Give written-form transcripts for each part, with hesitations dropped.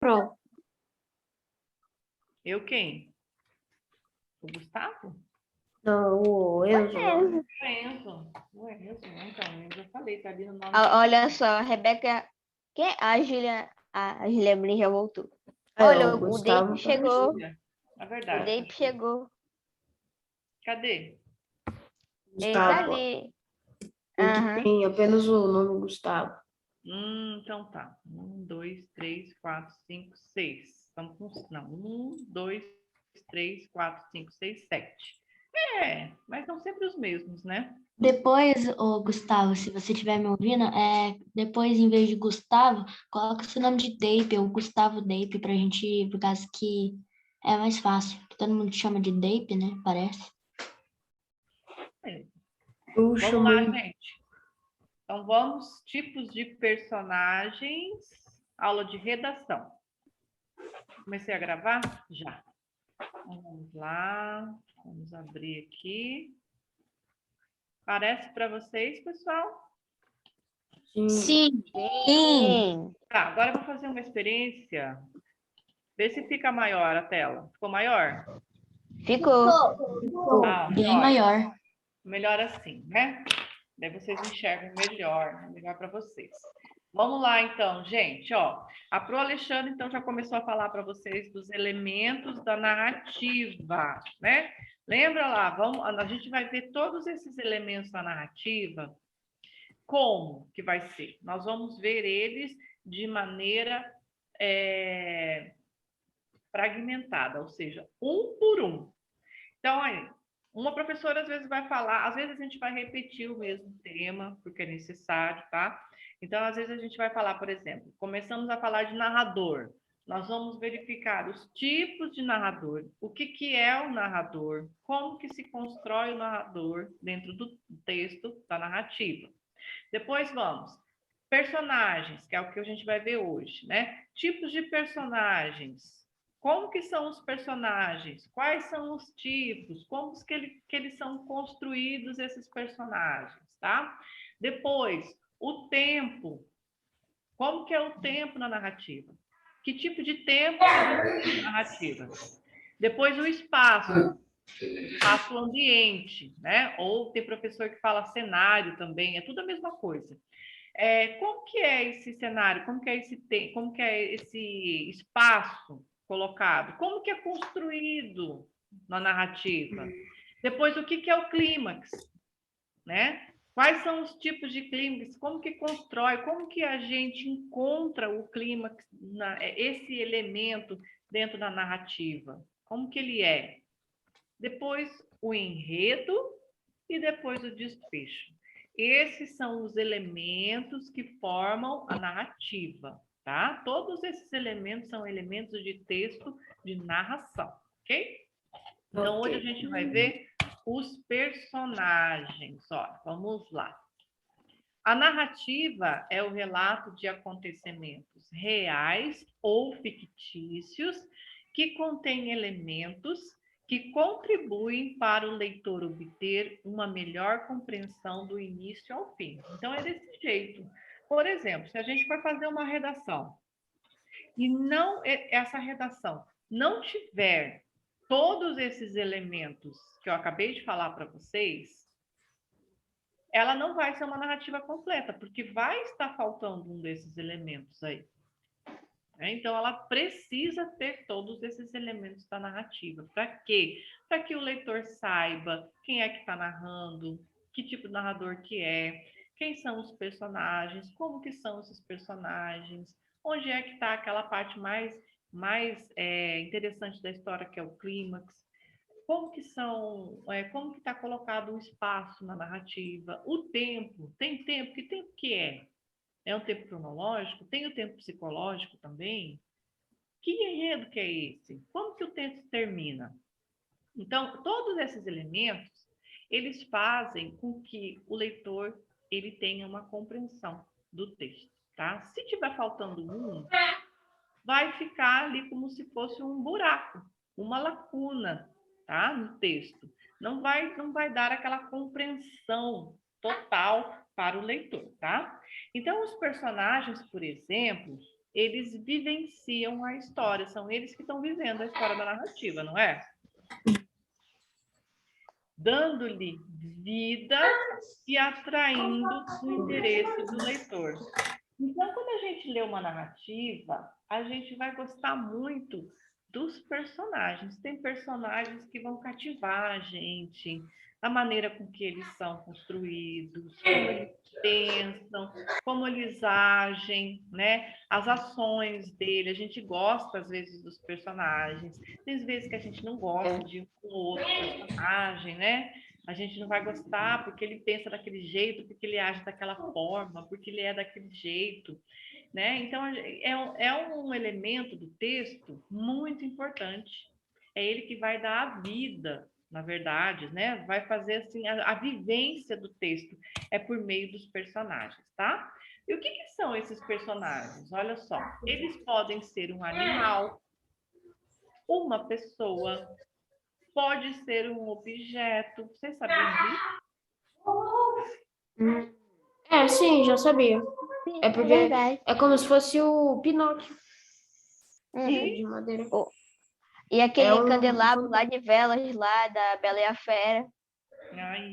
Pro. Eu quem? O Gustavo? Não, o Enzo. O Enzo, então, eu já falei, tá ali no nome. Olha só, a Rebeca... Quem? A Julia Brin já voltou. Aí, Olha, ó, o Gustavo Dape chegou. É O verdade. Dape chegou. Cadê? Ele tá Gustavo. ali. O que Aham. tem apenas o nome Gustavo. Então tá. 1, 2, 3, 4, 5, 6. Estamos com... Não, 1, 2, 3, 4, 5, 6, 7. Mas são sempre os mesmos, né? Depois, ô Gustavo, se você estiver me ouvindo, depois, em vez de Gustavo, coloca o seu nome de Dape, ou Gustavo Dape, pra gente, por causa que é mais fácil. Que todo mundo chama de Dape, né? Parece. Eu Vamos lá, chamei. gente. Então, vamos, tipos de personagens, aula de redação. Comecei a gravar? Já. Então, vamos lá, vamos abrir aqui. Parece para vocês, pessoal? Sim. Sim. Tá, agora eu vou fazer uma experiência. Vê se fica maior a tela. Ficou maior? Ficou. Ah, Bem olha, maior. melhor assim, né? Daí vocês enxergam melhor para vocês. Vamos lá, então, gente, ó. A Pro Alexandre, então, já começou a falar para vocês dos elementos da narrativa, né? Lembra lá, a gente vai ver todos esses elementos da narrativa. Como que vai ser? Nós vamos ver eles de maneira fragmentada, ou seja, um por um. Então, aí, uma professora às vezes vai falar, às vezes a gente vai repetir o mesmo tema, porque é necessário, tá? Então, às vezes a gente vai falar, por exemplo, começamos a falar de narrador. Nós vamos verificar os tipos de narrador, o que é o narrador, como que se constrói o narrador dentro do texto da narrativa. Depois vamos, personagens, que é o que a gente vai ver hoje, né? Tipos de personagens. Como que são os personagens? Quais são os tipos? Como que eles são construídos, esses personagens, tá? Depois, o tempo. Como que é o tempo na narrativa? Que tipo de tempo existe na narrativa? Depois, o espaço ambiente, né? Ou tem professor que fala cenário também, é tudo a mesma coisa. Como que é esse cenário? Como que é esse espaço colocado? Como que é construído na narrativa? Depois, o que é o clímax, né? Quais são os tipos de clímax? Como que constrói? Como que a gente encontra o clímax, esse elemento dentro da narrativa? Como que ele é? Depois, o enredo e depois o desfecho. Esses são os elementos que formam a narrativa, tá? Todos esses elementos são elementos de texto de narração, ok? Então, hoje a gente vai ver os personagens, ó, vamos lá. A narrativa é o relato de acontecimentos reais ou fictícios que contém elementos que contribuem para o leitor obter uma melhor compreensão do início ao fim. Então, é desse jeito. Por exemplo, se a gente for fazer uma redação e essa redação não tiver todos esses elementos que eu acabei de falar para vocês, ela não vai ser uma narrativa completa, porque vai estar faltando um desses elementos aí. Então, ela precisa ter todos esses elementos da narrativa. Para quê? Para que o leitor saiba quem é que está narrando, que tipo de narrador que é, quem são os personagens, como que são esses personagens, onde é que está aquela parte mais interessante da história, que é o clímax, como que está colocado o espaço na narrativa, o tempo, tem tempo, que tempo que é? É um tempo cronológico? Tem o tempo psicológico também? Que enredo que é esse? Como que o texto termina? Então, todos esses elementos, eles fazem com que o leitor ele tenha uma compreensão do texto, tá? Se tiver faltando um, vai ficar ali como se fosse um buraco, uma lacuna, tá? No texto. Não vai dar aquela compreensão total para o leitor, tá? Então, os personagens, por exemplo, eles vivenciam a história, são eles que estão vivendo a história da narrativa, não é? Dando-lhe vida e atraindo o interesse do leitor. Então, quando a gente lê uma narrativa, a gente vai gostar muito dos personagens. Tem personagens que vão cativar a gente, a maneira com que eles são construídos, como eles pensam, como eles agem, né? As ações dele. A gente gosta, às vezes, dos personagens. Tem vezes que a gente não gosta de um ou outro personagem, né? A gente não vai gostar porque ele pensa daquele jeito, porque ele age daquela forma, porque ele é daquele jeito, né? Então, é um elemento do texto muito importante. É ele que vai dar a vida, na verdade, né? Vai fazer, assim, a vivência do texto é por meio dos personagens, tá? E o que são esses personagens? Olha só, eles podem ser um animal, uma pessoa, pode ser um objeto. Vocês sabiam disso? Sim, já sabia. Sim, É porque verdade. é como se fosse o Pinóquio E de madeira. E aquele um candelabro lá de velas lá da Bela e a Fera.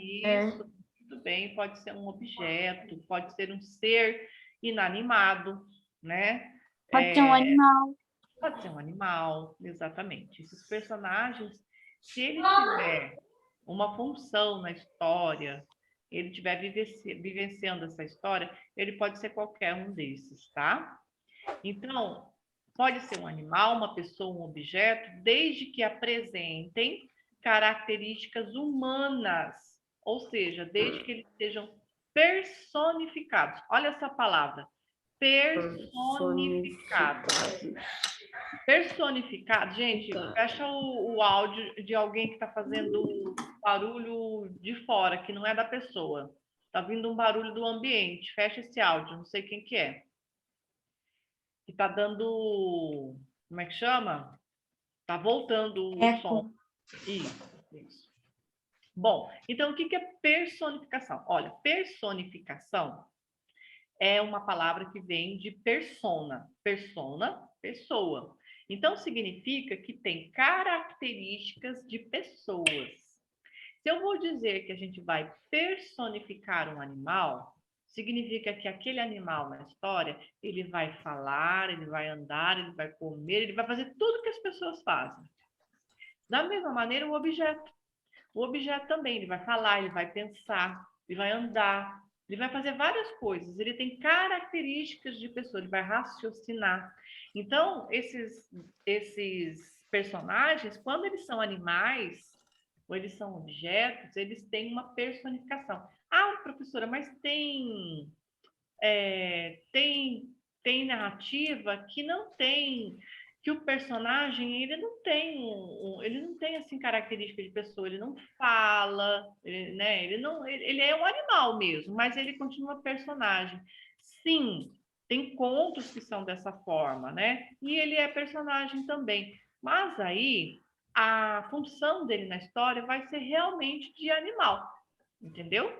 isso, tudo bem, pode ser um objeto, pode ser um ser inanimado, né? Pode ser um animal. Pode ser um animal, exatamente. Esses personagens, se ele tiver uma função na história, ele estiver vivenciando essa história, ele pode ser qualquer um desses, tá? Então, pode ser um animal, uma pessoa, um objeto, desde que apresentem características humanas, ou seja, desde que eles sejam personificados. Olha essa palavra, personificado. Personificado, gente, fecha o áudio de alguém que está fazendo barulho de fora, que não é da pessoa. Está vindo um barulho do ambiente. Fecha esse áudio, não sei quem que é. Que está dando, como é que chama? Está voltando o som. Isso. Bom, então o que é personificação? Olha, personificação é uma palavra que vem de persona. Persona, pessoa. Então, significa que tem características de pessoas. Se eu vou dizer que a gente vai personificar um animal, significa que aquele animal na história, ele vai falar, ele vai andar, ele vai comer, ele vai fazer tudo que as pessoas fazem. Da mesma maneira, o objeto. O objeto também, ele vai falar, ele vai pensar, ele vai andar, ele vai fazer várias coisas. Ele tem características de pessoa, ele vai raciocinar. Então, esses personagens, quando eles são animais, ou eles são objetos, eles têm uma personificação. Ah, professora, mas tem narrativa que não tem, que o personagem ele não tem assim característica de pessoa, ele não fala, né? Ele é um animal mesmo, mas ele continua personagem. Sim, tem contos que são dessa forma, né? E ele é personagem também. Mas aí a função dele na história vai ser realmente de animal, entendeu?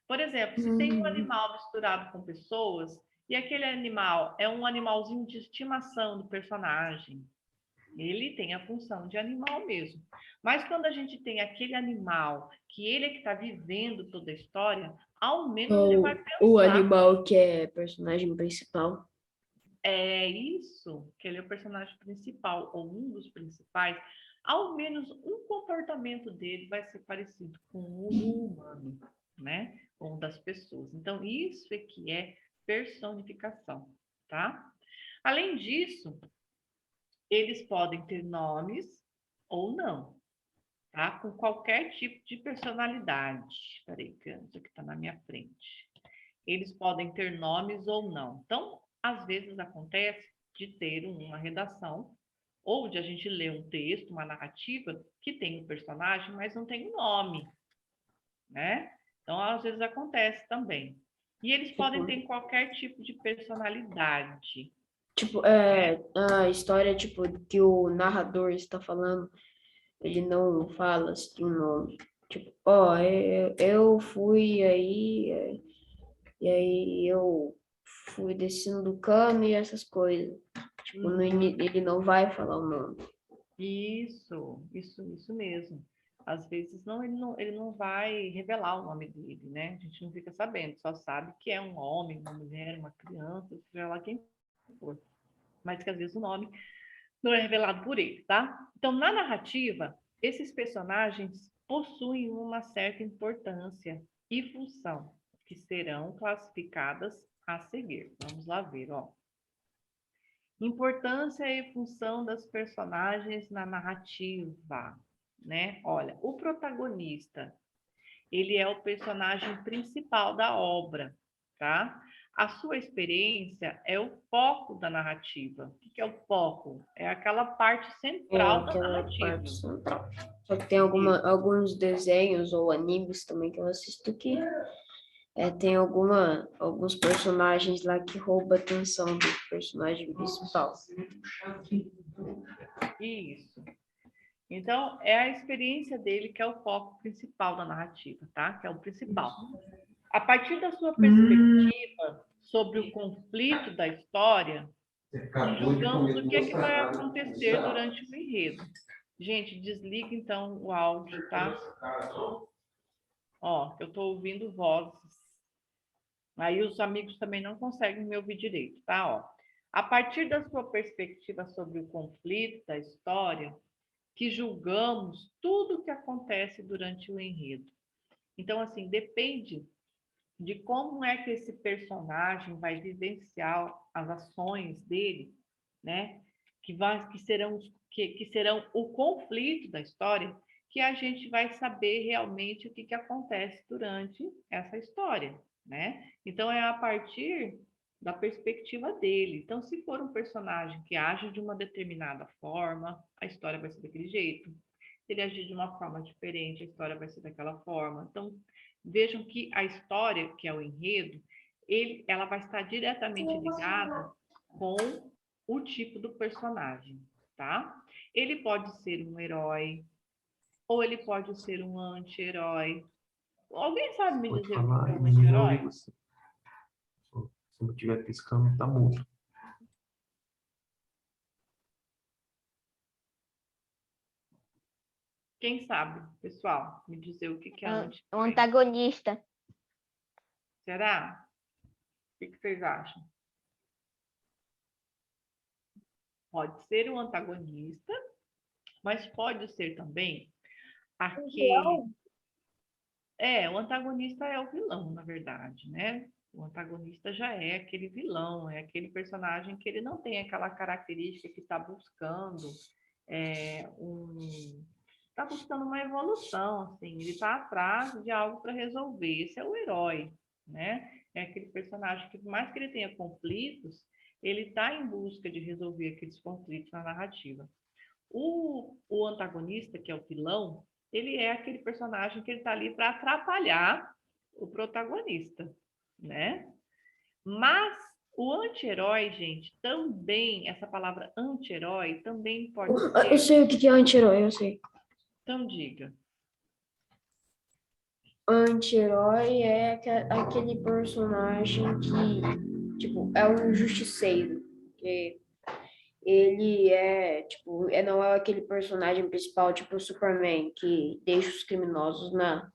Por exemplo, se tem um animal misturado com pessoas, e aquele animal é um animalzinho de estimação do personagem, ele tem a função de animal mesmo. Mas quando a gente tem aquele animal, que ele é que está vivendo toda a história, ao menos ele vai pensar. O animal que é personagem principal. É isso, que ele é o personagem principal, ou um dos principais, ao menos um comportamento dele vai ser parecido com o humano, né? Com o das pessoas. Então, isso é que é personificação, tá? Além disso, eles podem ter nomes ou não, tá? Com qualquer tipo de personalidade. Peraí, que isso aqui está na minha frente. Eles podem ter nomes ou não. Então, às vezes acontece de ter uma redação ou de a gente ler um texto, uma narrativa que tem um personagem, mas não tem um nome, né? Então, às vezes acontece também. E eles podem ter qualquer tipo de personalidade. Tipo, a história, tipo, que o narrador está falando, ele não fala assim um nome. Tipo, eu fui aí, e aí eu fui descendo do cano e essas coisas. Tipo, ele não vai falar o nome. Isso mesmo. Às vezes ele não vai revelar o nome dele, né? A gente não fica sabendo, só sabe que é um homem, uma mulher, uma criança, seja lá quem for. Mas que às vezes o nome não é revelado por ele, tá? Então, na narrativa, esses personagens possuem uma certa importância e função, que serão classificadas a seguir. Vamos lá ver, ó. Importância e função das personagens na narrativa, né? Olha, o protagonista, ele é o personagem principal da obra, tá? A sua experiência é o foco da narrativa. O que é o foco? É aquela parte central da Aquela narrativa. parte central. Só que tem alguns desenhos ou animes também que eu assisto que tem alguns personagens lá que roubam a atenção do personagem principal. Isso. Então, é a experiência dele que é o foco principal da narrativa, tá? Que é o principal. A partir da sua perspectiva sobre o conflito da história, julgamos o que é que vai acontecer durante o enredo. Gente, desliga então o áudio, tá? Ó, eu estou ouvindo vozes. Aí os amigos também não conseguem me ouvir direito, tá? Ó, a partir da sua perspectiva sobre o conflito da história, que julgamos tudo o que acontece durante o enredo. Então, assim, depende de como é que esse personagem vai vivenciar as ações dele, né? Que serão o conflito da história, que a gente vai saber realmente o que acontece durante essa história, né? Então, é a partir da perspectiva dele. Então, se for um personagem que age de uma determinada forma, a história vai ser daquele jeito. Se ele agir de uma forma diferente, a história vai ser daquela forma. Então, vejam que a história, que é o enredo, ela vai estar diretamente ligada com o tipo do personagem, tá? Ele pode ser um herói, ou ele pode ser um anti-herói. Alguém sabe me dizer o que é um anti-herói? Se eu estiver piscando, tá mudo. Quem sabe, pessoal, me dizer o que é O anti-herói? antagonista. Será? O que vocês acham? Pode ser o antagonista, mas pode ser também aquele... o antagonista é o vilão, na verdade, né? O antagonista já é aquele vilão, é aquele personagem que ele não tem aquela característica que está buscando está buscando uma evolução, assim, ele está atrás de algo para resolver. Esse é o herói, né? É aquele personagem que, por mais que ele tenha conflitos, ele está em busca de resolver aqueles conflitos na narrativa. O antagonista, que é o vilão, ele é aquele personagem que ele está ali para atrapalhar o protagonista, né? Mas o anti-herói, gente, também, essa palavra anti-herói também pode ser... Eu sei o que é anti-herói, eu sei. Então, diga. Anti-herói é aquele personagem que, tipo, é um justiceiro. Que ele não é aquele personagem principal, tipo o Superman, que deixa os criminosos na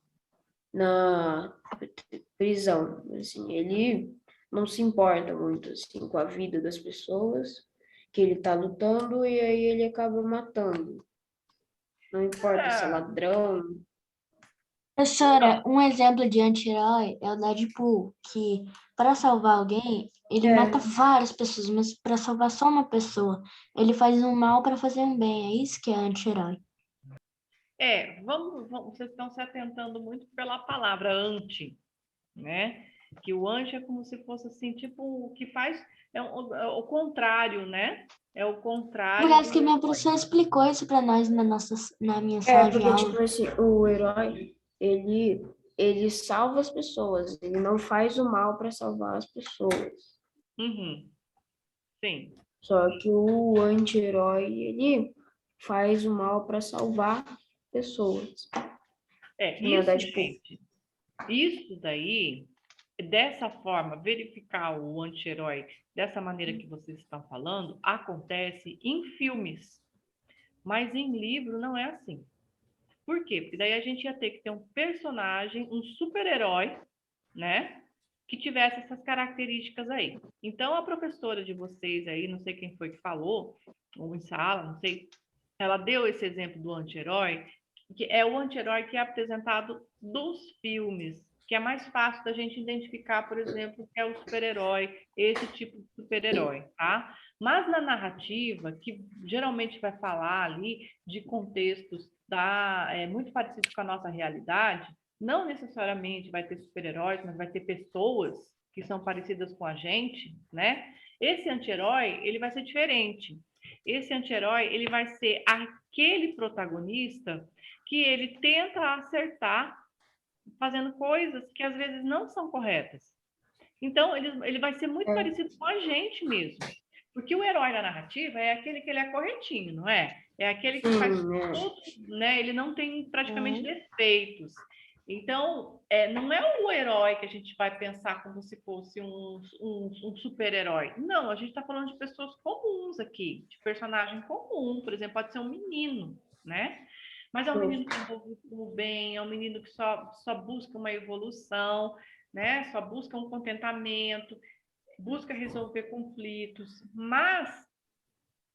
prisão. Assim, ele não se importa muito, assim, com a vida das pessoas que ele tá lutando e aí ele acaba matando. Não importa se é ladrão. Professora, um exemplo de anti-herói é o Deadpool, que para salvar alguém, ele mata várias pessoas, mas para salvar só uma pessoa, ele faz um mal para fazer um bem. É isso que é anti-herói. Vocês estão se atentando muito pela palavra anti, né? Que o anti é como se fosse assim, tipo, o que faz é o contrário, né? É o contrário. Parece que minha professora explicou isso para nós na minha sala de Porque, aula. tipo assim, o herói, ele salva as pessoas, ele não faz o mal para salvar as pessoas. Uhum. Sim. Só que o anti-herói, ele faz o mal para salvar pessoas. Isso, gente, isso daí dessa forma, verificar o anti-herói dessa maneira que vocês estão falando, acontece em filmes, mas em livro não é assim. Por quê? Porque daí a gente ia ter que ter um personagem, um super-herói, né? Que tivesse essas características aí. Então, a professora de vocês aí, não sei quem foi que falou, ou em sala, não sei, ela deu esse exemplo do anti-herói, que é o anti-herói que é apresentado dos filmes, que é mais fácil da gente identificar, por exemplo, que é o super-herói, esse tipo de super-herói, tá? Mas na narrativa, que geralmente vai falar ali de contextos muito parecidos com a nossa realidade, não necessariamente vai ter super-heróis, mas vai ter pessoas que são parecidas com a gente, né? Esse anti-herói, ele vai ser diferente. Esse anti-herói, ele vai ser aquele protagonista que ele tenta acertar fazendo coisas que às vezes não são corretas. Então, ele vai ser muito parecido com a gente mesmo. Porque o herói da narrativa é aquele que ele é corretinho, não é? É aquele que faz tudo, né? Ele não tem praticamente defeitos. Então, não é o herói que a gente vai pensar como se fosse um super-herói. Não, a gente está falando de pessoas comuns aqui, de personagem comum. Por exemplo, pode ser um menino, né? Mas é um menino que envolve o bem, é um menino que só busca uma evolução, né? Só busca um contentamento, busca resolver conflitos. Mas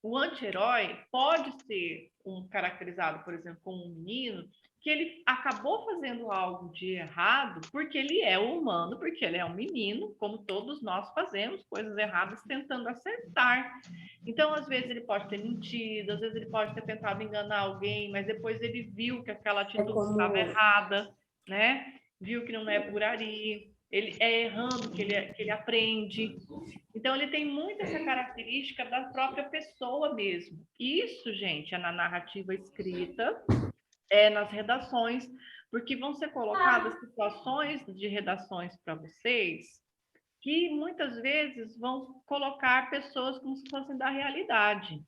o anti-herói pode ser caracterizado, por exemplo, como um menino que ele acabou fazendo algo de errado porque ele é humano, porque ele é um menino, como todos nós fazemos coisas erradas tentando acertar. Então, às vezes ele pode ter mentido, às vezes ele pode ter tentado enganar alguém, mas depois ele viu que aquela atitude estava errada, né? Viu que não é por aí, ele é errando que ele aprende. Então, ele tem muito essa característica da própria pessoa mesmo. Isso, gente, é na narrativa escrita, é nas redações, porque vão ser colocadas situações de redações para vocês que muitas vezes vão colocar pessoas como se fossem da realidade.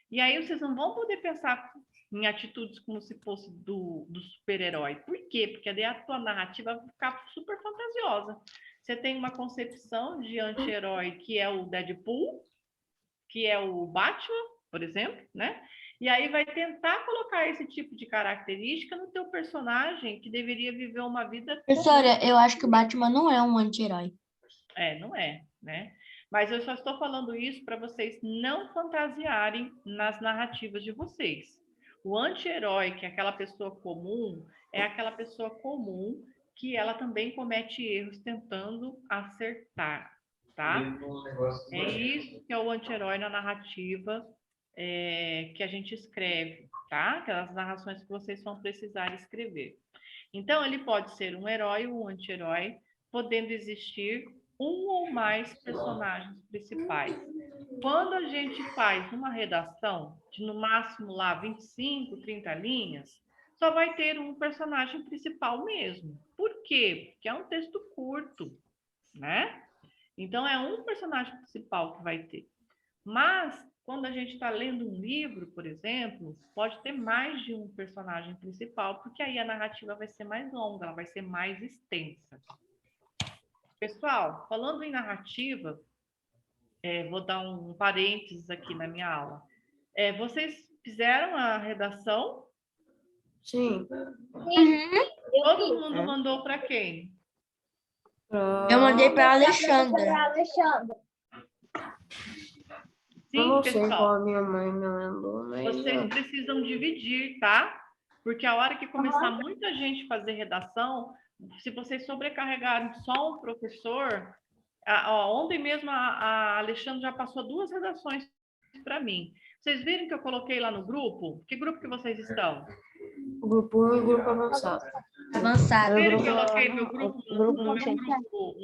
E aí vocês não vão poder pensar em atitudes como se fosse do super-herói. Por quê? Porque daí a tua narrativa vai ficar super fantasiosa. Você tem uma concepção de anti-herói que é o Deadpool, que é o Batman, por exemplo, né? E aí vai tentar colocar esse tipo de característica no teu personagem que deveria viver uma vida Professora, eu acho que o Batman não é um anti-herói. não é, né? Mas eu só estou falando isso para vocês não fantasiarem nas narrativas de vocês. O anti-herói, que é aquela pessoa comum, é aquela pessoa comum que ela também comete erros tentando acertar, tá? É isso que é o anti-herói na narrativa que a gente escreve, tá? Aquelas narrações que vocês vão precisar escrever. Então, ele pode ser um herói ou um anti-herói, podendo existir um ou mais personagens principais. Quando a gente faz uma redação de no máximo lá 25, 30 linhas, só vai ter um personagem principal mesmo. Por quê? Porque é um texto curto, né? Então, é um personagem principal que vai ter. Mas, quando a gente está lendo um livro, por exemplo, pode ter mais de um personagem principal, porque aí a narrativa vai ser mais longa, ela vai ser mais extensa. Pessoal, falando em narrativa, vou dar um parênteses aqui na minha aula. Vocês fizeram a redação? Sim. Todo mundo mandou para quem? Eu mandei para a Alexandra. Eu Sim, não sei pessoal. qual a minha mãe me mandou, mas... Vocês precisam dividir, tá? Porque a hora que começar muita gente a fazer redação, se vocês sobrecarregarem só um professor... ontem mesmo a Alexandre já passou 2 redações para mim. Vocês viram que eu coloquei lá no grupo? Que grupo que vocês estão? O grupo 1 e o grupo avançado. Avançado. Viram que eu coloquei meu grupo no meu não sei. grupo?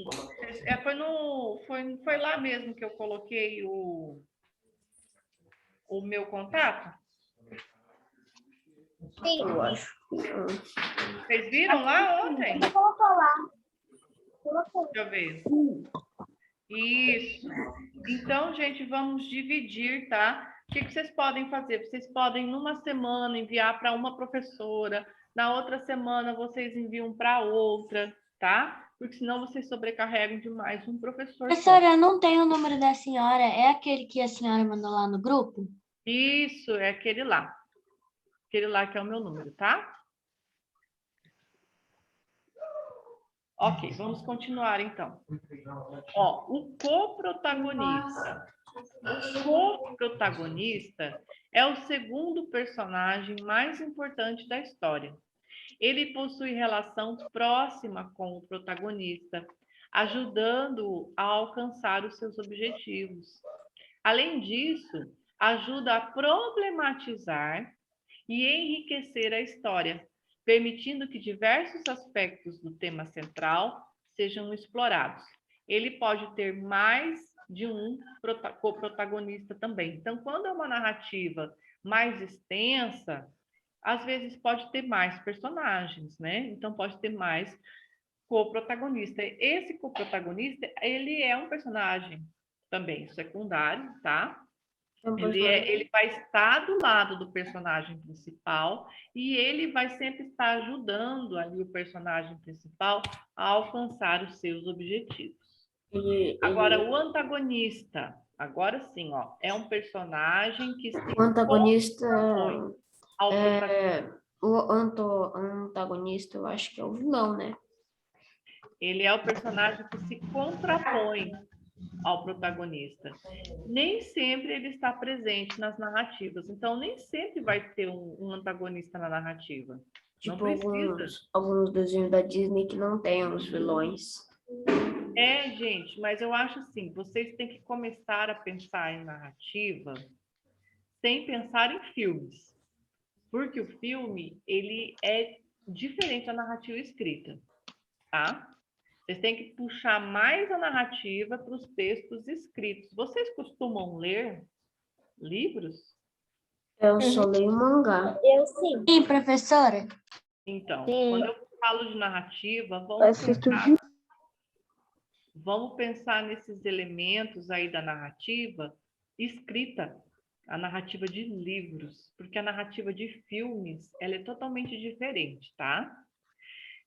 Foi lá mesmo que eu coloquei o meu contato? Eu acho. Vocês viram lá ontem? Colocou lá. Deixa eu ver. Isso. Então, gente, vamos dividir, tá? O que vocês podem fazer? Vocês podem, numa semana, enviar para uma professora, na outra semana vocês enviam para outra, tá? porque senão vocês sobrecarregam demais um professor só. Professora, eu não tenho o número da senhora. É aquele que a senhora mandou lá no grupo? Isso, é aquele lá. Aquele lá que é o meu número, tá? Ok, vamos continuar então. Ó, o coprotagonista. O coprotagonista é o segundo personagem mais importante da história. Ele possui relação próxima com o protagonista, ajudando-o a alcançar os seus objetivos. Além disso, ajuda a problematizar e enriquecer a história, permitindo que diversos aspectos do tema central sejam explorados. Ele pode ter mais de um coprotagonista também. Então, quando é uma narrativa mais extensa, às vezes pode ter mais personagens, né? Então, pode ter mais coprotagonista. Esse coprotagonista, ele é um personagem também secundário, tá? Ele vai estar do lado do personagem principal e ele vai sempre estar ajudando ali o personagem principal a alcançar os seus objetivos. Agora, o antagonista, agora sim, ó, é um personagem que se O antagonista contrapõe ao protagonista. o antagonista, eu acho que é o vilão, né? Ele é o personagem que se contrapõe ao protagonista. Nem sempre ele está presente nas narrativas, então nem sempre vai ter um antagonista na narrativa. Não Tipo precisa. alguns desenhos da Disney que não tem os vilões. É, gente, mas eu acho assim, vocês têm que começar a pensar em narrativa sem pensar em filmes. Porque o filme, ele é diferente da narrativa escrita, tá? Vocês têm que puxar mais a narrativa para os textos escritos. Vocês costumam ler livros? Eu só leio mangá. Eu sim. Sim, professora. Então, Sim. quando eu falo de narrativa, vamos pensar nesses elementos aí da narrativa escrita, a narrativa de livros, porque a narrativa de filmes, ela é totalmente diferente, tá?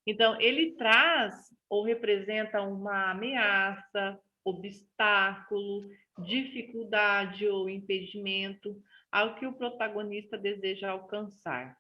Então, ele traz ou representa uma ameaça, obstáculo, dificuldade ou impedimento ao que o protagonista deseja alcançar.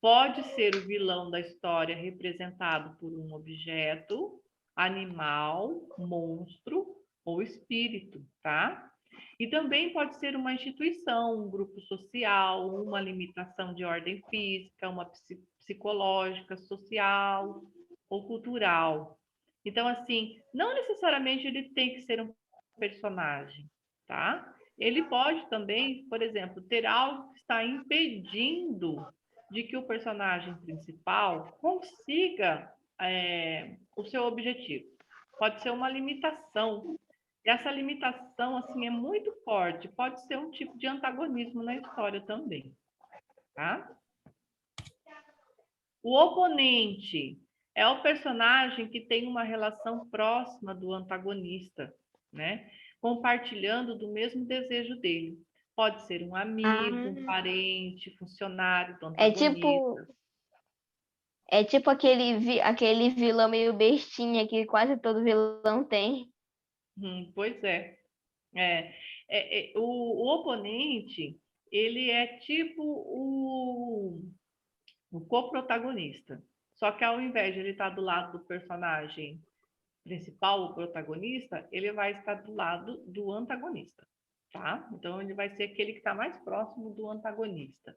Pode ser o vilão da história representado por um objeto, animal, monstro ou espírito, tá? E também pode ser uma instituição, um grupo social, uma limitação de ordem física, uma psicológica, social ou cultural. Então, assim, não necessariamente ele tem que ser um personagem, tá? Ele pode também, por exemplo, ter algo que está impedindo de que o personagem principal consiga o seu objetivo. Pode ser uma limitação. E essa limitação, assim, é muito forte. Pode ser um tipo de antagonismo na história também, tá? O oponente é o personagem que tem uma relação próxima do antagonista, né? Compartilhando do mesmo desejo dele. Pode ser um amigo, um parente, funcionário do antagonista. É tipo aquele vilão meio bestinha que quase todo vilão tem. Pois é. O oponente, ele é tipo o coprotagonista. Só que ao invés de ele estar do lado do personagem principal, o protagonista, ele vai estar do lado do antagonista, tá? Então, ele vai ser aquele que está mais próximo do antagonista.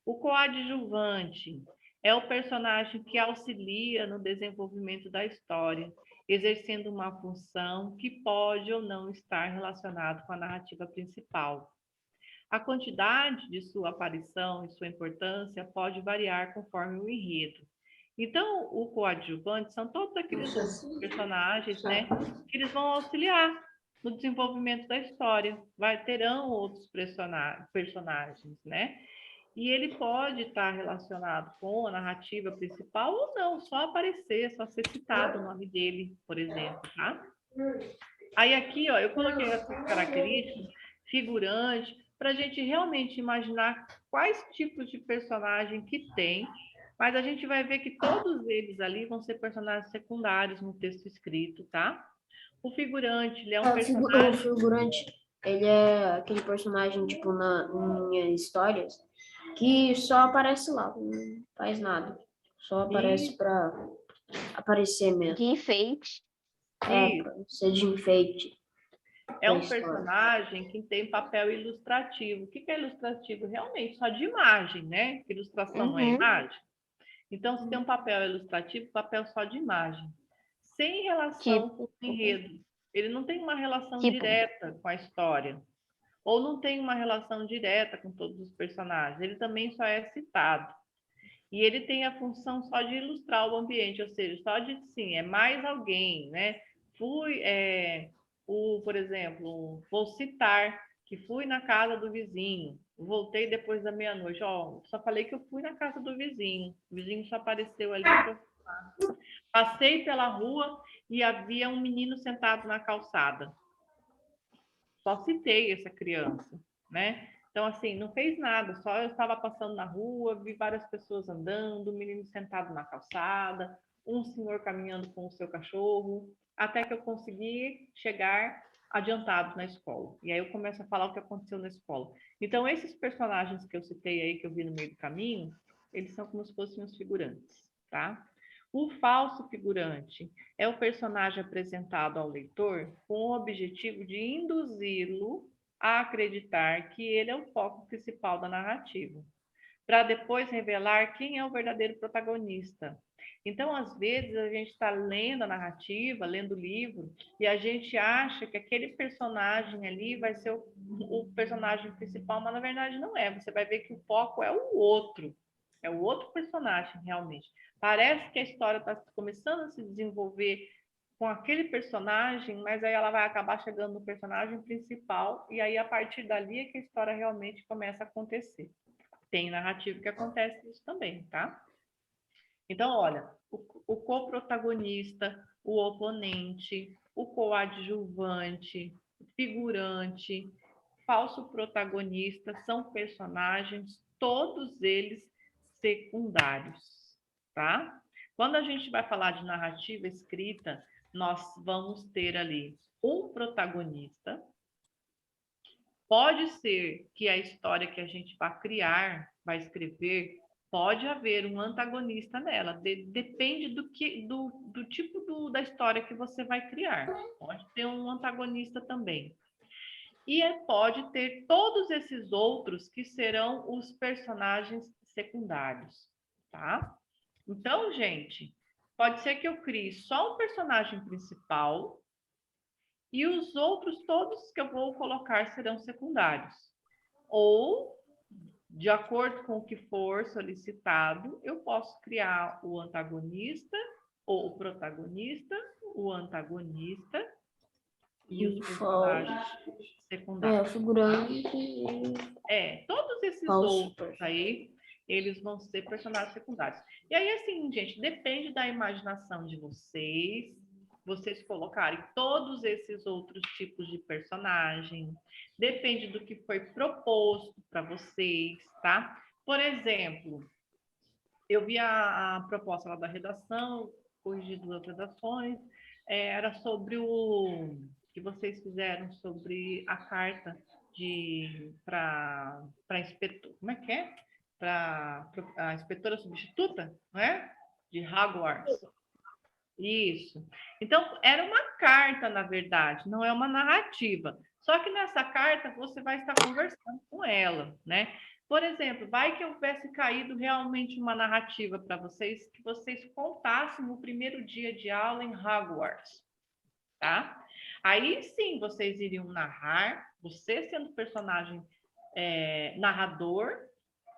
O coadjuvante é o personagem que auxilia no desenvolvimento da história, exercendo uma função que pode ou não estar relacionada com a narrativa principal. A quantidade de sua aparição e sua importância pode variar conforme o enredo. Então, o coadjuvante são todos aqueles personagens, né, que eles vão auxiliar no desenvolvimento da história. Terão outros personagens, né? E ele pode estar relacionado com a narrativa principal ou não, só aparecer, só ser citado o nome dele, por exemplo, tá? Aí aqui, ó, eu coloquei essas características, figurante, para a gente realmente imaginar quais tipos de personagem que tem Mas a gente vai ver que todos eles ali vão ser personagens secundários no texto escrito, tá? O figurante, ele é um O personagem... figurante, ele é aquele personagem, tipo, em histórias, que só aparece lá, não faz nada. Só aparece para aparecer mesmo. De enfeite. E Pra ser de enfeite é da um história. personagem que tem papel ilustrativo. O que é ilustrativo? Realmente, só de imagem, né? Ilustração não é Uhum. imagem. Então, se tem um papel ilustrativo, papel só de imagem. Sem relação Tipo, com o enredo. Ele não tem uma relação tipo, direta com a história. Ou não tem uma relação direta com todos os personagens. Ele também só é citado. E ele tem a função só de ilustrar o ambiente, ou seja, só de, sim, é mais alguém, né? Por exemplo, vou citar que fui na casa do vizinho, voltei depois da meia-noite, ó, só falei que eu fui na casa do vizinho, o vizinho só apareceu ali para passei pela rua e havia um menino sentado na calçada. Só citei essa criança, né? Então, assim, não fez nada, só eu estava passando na rua, vi várias pessoas andando, um menino sentado na calçada, um senhor caminhando com o seu cachorro, até que eu consegui chegar adiantado na escola. E aí eu começo a falar o que aconteceu na escola. Então, esses personagens que eu citei aí, que eu vi no meio do caminho, eles são como se fossem os figurantes, tá? O falso figurante é o personagem apresentado ao leitor com o objetivo de induzi-lo a acreditar que ele é o foco principal da narrativa, para depois revelar quem é o verdadeiro protagonista. Então, às vezes, a gente está lendo a narrativa, lendo o livro, e a gente acha que aquele personagem ali vai ser o personagem principal, mas na verdade não é. Você vai ver que o foco é o outro. É o outro personagem, realmente. Parece que a história está começando a se desenvolver com aquele personagem, mas aí ela vai acabar chegando no personagem principal, e aí a partir dali é que a história realmente começa a acontecer. Tem narrativa que acontece isso também, tá? Então, olha, o coprotagonista, o oponente, o coadjuvante, figurante, falso protagonista são personagens, todos eles secundários, tá? Quando a gente vai falar de narrativa escrita, nós vamos ter ali um protagonista. Pode ser que a história que a gente vai criar, vai escrever, pode haver um antagonista nela. Depende do tipo da história que você vai criar. Pode ter um antagonista também. E pode ter todos esses outros que serão os personagens secundários, tá? Então, gente, pode ser que eu crie só um personagem principal e os outros todos que eu vou colocar serão secundários. Ou, de acordo com o que for solicitado, eu posso criar o antagonista, ou o protagonista, o antagonista e os personagens secundários. Figurante Todos esses falso. outros aí, eles vão ser personagens secundários. E aí, assim, gente, depende da imaginação de vocês colocarem todos esses outros tipos de personagem, depende do que foi proposto para vocês, tá? Por exemplo, eu vi a proposta lá da redação, corrigi 2 redações, era sobre o que vocês fizeram sobre a carta para inspetor, como é que é? Para a inspetora substituta, não é? De Hogwarts. Isso. Então, era uma carta, na verdade, não é uma narrativa. Só que nessa carta você vai estar conversando com ela, né? Por exemplo, vai que houvesse caído realmente uma narrativa para vocês, que vocês contassem no primeiro dia de aula em Hogwarts, tá? Aí sim vocês iriam narrar, você sendo personagem narrador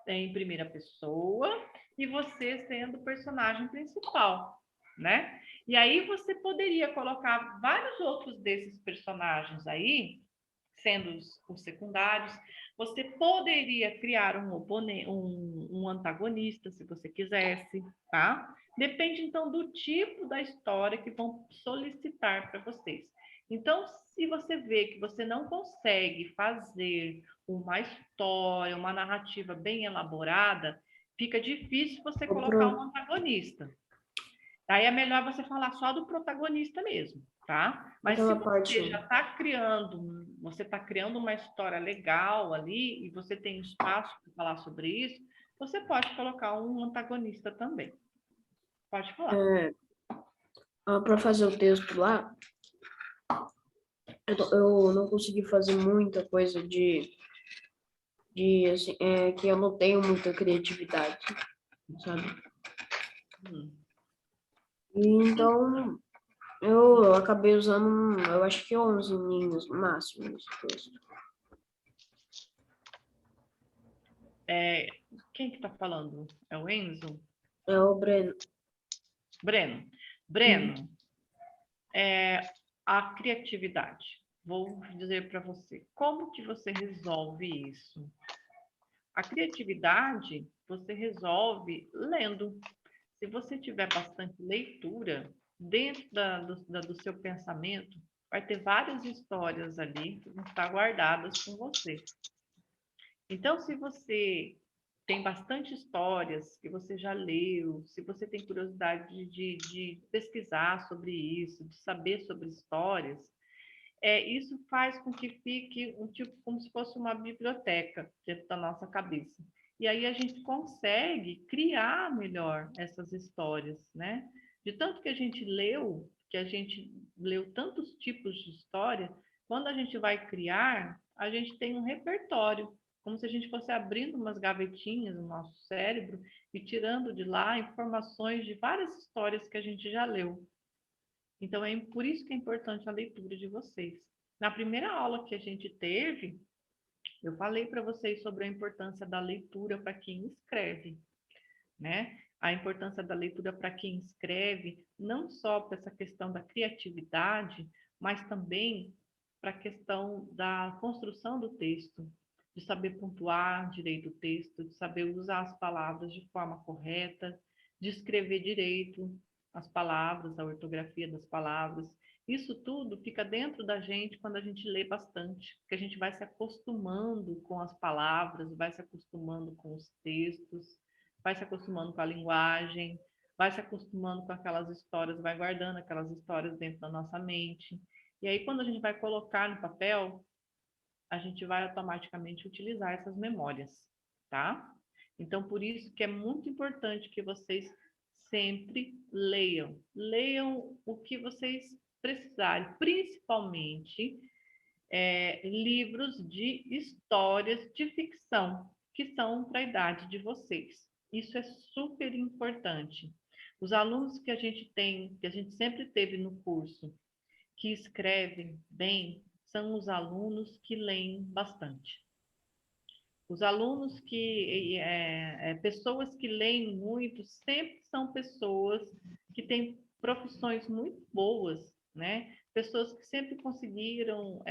em primeira pessoa e você sendo o personagem principal, né? E aí você poderia colocar vários outros desses personagens aí, sendo os secundários. Você poderia criar um antagonista, se você quisesse, tá? Depende, então, do tipo da história que vão solicitar para vocês. Então, se você vê que você não consegue fazer uma história, uma narrativa bem elaborada, fica difícil você Ô, colocar Pro. um antagonista. Aí é melhor você falar só do protagonista mesmo, tá? Mas se Aquela parte. você já está criando, você está criando uma história legal ali e você tem espaço para falar sobre isso, você pode colocar um antagonista também. Pode falar. Para fazer o texto lá, eu não consegui fazer muita coisa assim, que eu não tenho muita criatividade, sabe? Hum. E então, eu acabei usando, eu acho que 11 linhas no máximo nesse texto. Quem que está falando? É o Enzo? É o Breno. Breno, a criatividade. Vou dizer para você, como que você resolve isso? A criatividade você resolve lendo. Se você tiver bastante leitura, dentro do seu pensamento, vai ter várias histórias ali que vão estar guardadas com você. Então, se você tem bastante histórias que você já leu, se você tem curiosidade de pesquisar sobre isso, de saber sobre histórias, isso faz com que fique um tipo como se fosse uma biblioteca dentro da nossa cabeça. E aí a gente consegue criar melhor essas histórias, né? De tanto que a gente leu tantos tipos de história, quando a gente vai criar, a gente tem um repertório, como se a gente fosse abrindo umas gavetinhas no nosso cérebro e tirando de lá informações de várias histórias que a gente já leu. Então, por isso que é importante a leitura de vocês. Na primeira aula que a gente teve, eu falei para vocês sobre a importância da leitura para quem escreve, né? A importância da leitura para quem escreve, não só para essa questão da criatividade, mas também para a questão da construção do texto, de saber pontuar direito o texto, de saber usar as palavras de forma correta, de escrever direito as palavras, a ortografia das palavras. Isso tudo fica dentro da gente quando a gente lê bastante, porque a gente vai se acostumando com as palavras, vai se acostumando com os textos, vai se acostumando com a linguagem, vai se acostumando com aquelas histórias, vai guardando aquelas histórias dentro da nossa mente. E aí, quando a gente vai colocar no papel, a gente vai automaticamente utilizar essas memórias, tá? Então, por isso que é muito importante que vocês sempre leiam. Leiam o que vocês precisarem, principalmente livros de histórias de ficção, que são para a idade de vocês. Isso é super importante. Os alunos que a gente tem, que a gente sempre teve no curso, que escrevem bem, são os alunos que leem bastante. Os alunos pessoas que leem muito, sempre são pessoas que têm profissões muito boas, né? Pessoas que sempre conseguiram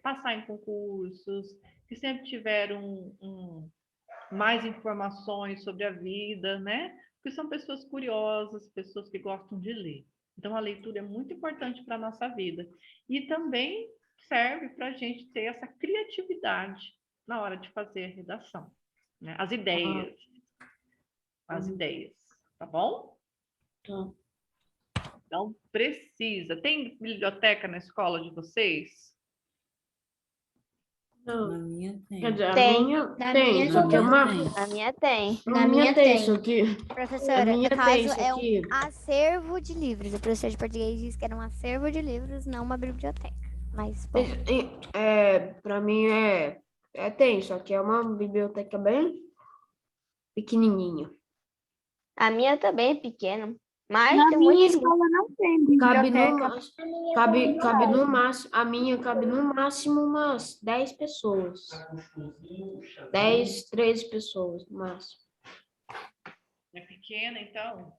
passar em concursos, que sempre tiveram mais informações sobre a vida, né? Porque são pessoas curiosas, pessoas que gostam de ler. Então, a leitura é muito importante para a nossa vida. E também serve para a gente ter essa criatividade na hora de fazer a redação, né? As ideias, tá bom? Então, precisa. Tem biblioteca na escola de vocês? Não. Na minha tem. Quer dizer, Tem. a minha Na tem, minha só que é uma... tem. A minha tem. Na minha tem. Isso aqui. Professora, minha no tem caso isso é um aqui. acervo de livros. O professor de português disse que era um acervo de livros, não uma biblioteca. Mas, bom, Para mim tem, só que é uma biblioteca bem pequenininha. A minha também é pequena. Mas Na tem um minha monte de livro. escola não tem Cabe biblioteca. cabe no máximo, a minha cabe no máximo umas 10 pessoas. 10, 13 pessoas no máximo. É pequena, então?